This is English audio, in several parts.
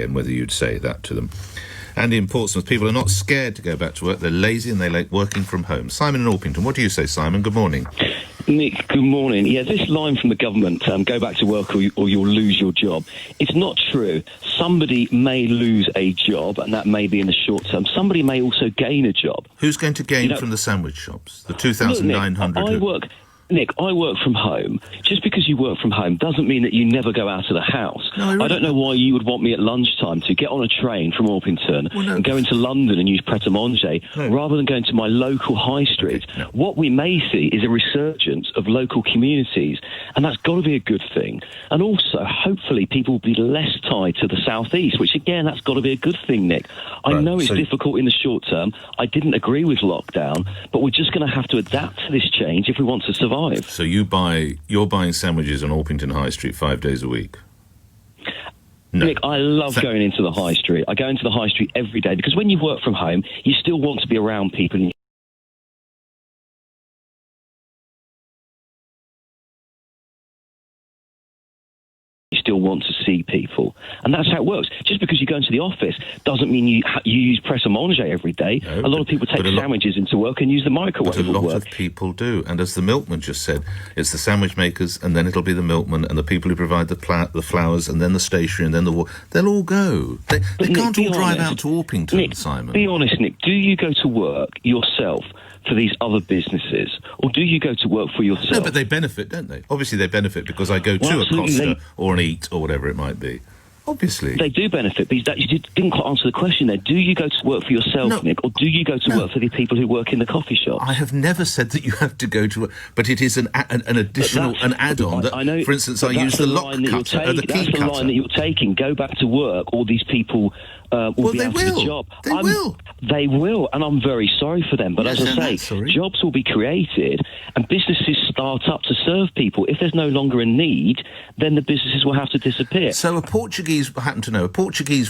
day and whether you'd say that to them. Andy in Portsmouth, people are not scared to go back to work. They're lazy and they like working from home. Simon in Orpington, what do you say, Simon? Good morning. Nick, good morning. Yeah, this line from the government, go back to work or you'll lose your job. It's not true. Somebody may lose a job, and that may be in the short term. Somebody may also gain a job. Who's going to gain from the sandwich shops? The 2,900... Nick, I work from home. Just because you work from home doesn't mean that you never go out of the house. No, I don't know why you would want me at lunchtime to get on a train from Orpington and go into London and use Pret-a-Manger rather than going to my local high street. Okay, no. What we may see is a resurgence of local communities, and that's got to be a good thing. And also, hopefully, people will be less tied to the southeast, which, again, that's got to be a good thing, Nick. I know it's difficult in the short term. I didn't agree with lockdown, but we're just going to have to adapt to this change if we want to survive. So you're buying sandwiches on Orpington High Street 5 days a week? No. Nick, I love going into the high street. I go into the high street every day because when you work from home, you still want to be around people. And you still want to see people. And that's how it works. Just because you go into the office doesn't mean you use Pret-a-Manger every day. No, a lot of people take sandwiches into work and use the microwave. But a lot of people do. And as the milkman just said, it's the sandwich makers, and then it'll be the milkman, and the people who provide the flowers, and then the stationery, and then they'll all go. They can't all drive out to Orpington, Nick, Simon. Be honest, Nick. Do you go to work yourself for these other businesses, or do you go to work for yourself? No, but they benefit, don't they? Obviously they benefit because I go to a Costa or an Eat or whatever it might be. Obviously. They do benefit, but you didn't quite answer the question there. Do you go to work for yourself, Nick, or do you go to work for the people who work in the coffee shop? I have never said that you have to go to work, but it is an additional, an add-on. That, I know, for instance, I use the lock cutter, the key cutter. That's the line that you're taking. Go back to work, all these people will be out of the job. They will, and I'm very sorry for them. But as I say, jobs will be created and businesses start up to serve people. If there's no longer a need, then the businesses will have to disappear. So a Portuguese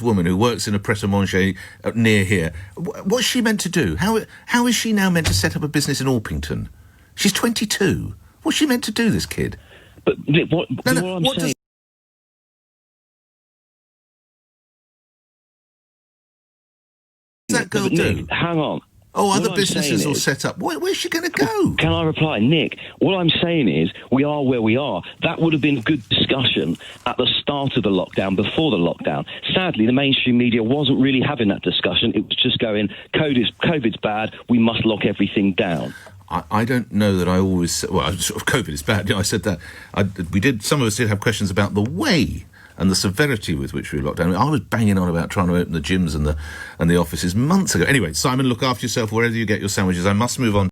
woman who works in a Pret-a-Manger near here, what's she meant to do? How is she now meant to set up a business in Orpington? She's 22. What's she meant to do, this kid? But what I'm saying... that girl do? Nick, hang on. Oh, other businesses will set up. Where's she going to go? Can I reply? Nick, what I'm saying is we are where we are. That would have been good discussion at the start of the lockdown, before the lockdown. Sadly, the mainstream media wasn't really having that discussion. It was just going, COVID's bad, we must lock everything down. I don't know that I always... Well, sort of COVID is bad. You know, I said that. Some of us did have questions about the way and the severity with which we were locked down. I was banging on about trying to open the gyms and the offices months ago. Anyway, Simon, look after yourself wherever you get your sandwiches. I must move on.